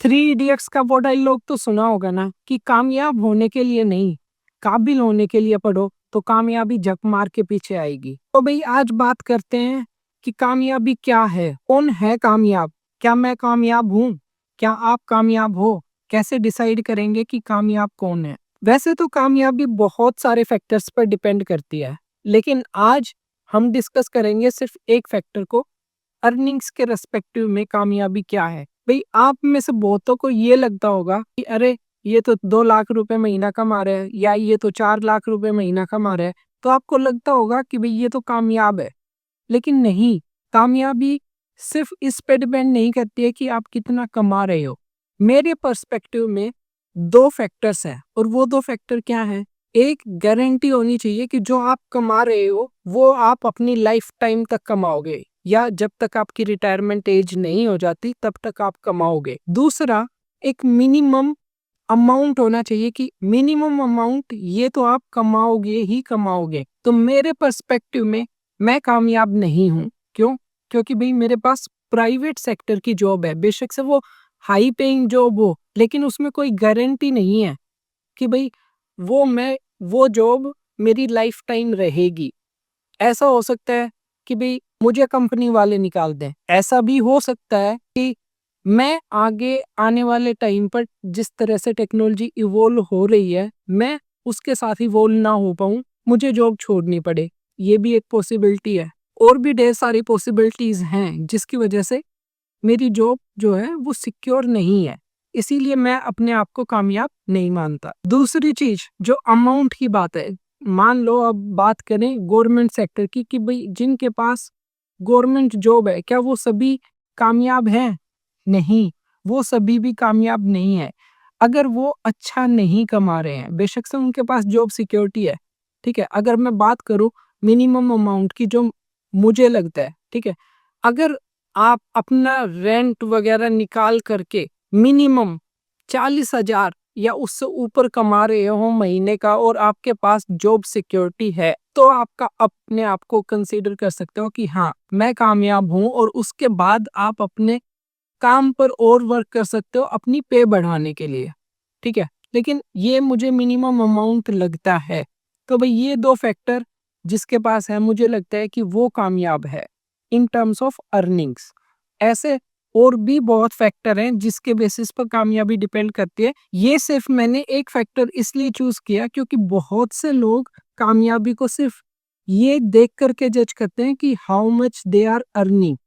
Three idiots का वो dialogue तो सुना होगा ना कि कामयाब होने के लिए नहीं, काबिल होने के लिए पढ़ो तो कामयाबी झक मार के पीछे आएगी। तो भाई आज बात करते हैं कि कामयाबी क्या है, कौन है कामयाब, क्या मैं कामयाब हूँ, क्या आप कामयाब हो, कैसे डिसाइड करेंगे कि कामयाब कौन है। वैसे तो कामयाबी बहुत सारे फैक्टर्स पर डिपेंड करती है, लेकिन आज हम डिस्कस करेंगे सिर्फ एक फैक्टर को, अर्निंग्स के रेस्पेक्टिव में कामयाबी क्या है। भाई आप में से बहुतों को ये लगता होगा कि अरे ये तो 2 लाख रुपए महीना कमा रहे हैं या ये तो 4 लाख रुपए महीना कमा रहे हैं, तो आपको लगता होगा कि भाई ये तो कामयाब है। लेकिन नहीं, कामयाबी सिर्फ इस पे डिपेंड नहीं करती है कि आप कितना कमा रहे हो। मेरे पर्सपेक्टिव में दो फैक्टर्स हैं, और वो दो फैक्टर क्या है। एक, गारंटी होनी चाहिए कि जो आप कमा रहे हो वो आप अपनी लाइफ टाइम तक कमाओगे, या जब तक आपकी रिटायरमेंट एज नहीं हो जाती तब तक आप कमाओगे। दूसरा, एक मिनिमम अमाउंट होना चाहिए कि मिनिमम अमाउंट ये तो आप कमाओगे ही कमाओगे। तो मेरे पर्सपेक्टिव में मैं कामयाब नहीं हूँ। क्यों? क्योंकि भाई मेरे पास प्राइवेट सेक्टर की जॉब है, बेशक से वो हाई पेइंग जॉब हो, लेकिन उसमें कोई गारंटी नहीं है कि भाई वो जॉब मेरी लाइफ टाइम रहेगी। ऐसा हो सकता है कि भाई मुझे कंपनी वाले निकाल दें, ऐसा भी हो सकता है कि मैं आगे आने वाले टाइम पर जिस तरह से टेक्नोलॉजी इवोल्व हो रही है, मैं उसके साथ इवोल्व ना हो पाऊं, मुझे जॉब छोड़नी पड़े। ये भी एक पॉसिबिलिटी है। और भी ढेर सारी पॉसिबिलिटीज हैं जिसकी वजह से मेरी जॉब जो है वो सिक्योर नहीं है। इसीलिए मैं अपने आप को कामयाब नहीं मानता। दूसरी चीज जो अमाउंट की बात है, मान लो अब बात करें गवर्नमेंट सेक्टर की कि भाई जिनके पास गवर्नमेंट जॉब है क्या वो सभी कामयाब हैं? नहीं, वो सभी भी कामयाब नहीं है। अगर वो अच्छा नहीं कमा रहे हैं, बेशक से उनके पास जॉब सिक्योरिटी है, ठीक है। अगर मैं बात करूं मिनिमम अमाउंट की, जो मुझे लगता है, ठीक है, अगर आप अपना रेंट वगैरह निकाल करके मिनिमम 40,000 या उससे ऊपर कमा रहे हो महीने का और आपके पास जॉब सिक्योरिटी है, तो आपका अपने आप को कंसीडर कर सकते हो कि हाँ मैं कामयाब हूं। और उसके बाद आप अपने काम पर और वर्क कर सकते हो अपनी पे बढ़ाने के लिए, ठीक है। लेकिन ये मुझे मिनिमम अमाउंट लगता है। तो भाई ये दो फैक्टर जिसके पास है, मुझे लगता है कि वो कामयाब है इन टर्म्स ऑफ अर्निंग्स। ऐसे और भी बहुत फैक्टर हैं जिसके बेसिस पर कामयाबी डिपेंड करती है। ये सिर्फ मैंने एक फैक्टर इसलिए चूज किया क्योंकि बहुत से लोग कामयाबी को सिर्फ ये देख करके जज करते हैं कि how much they are earning,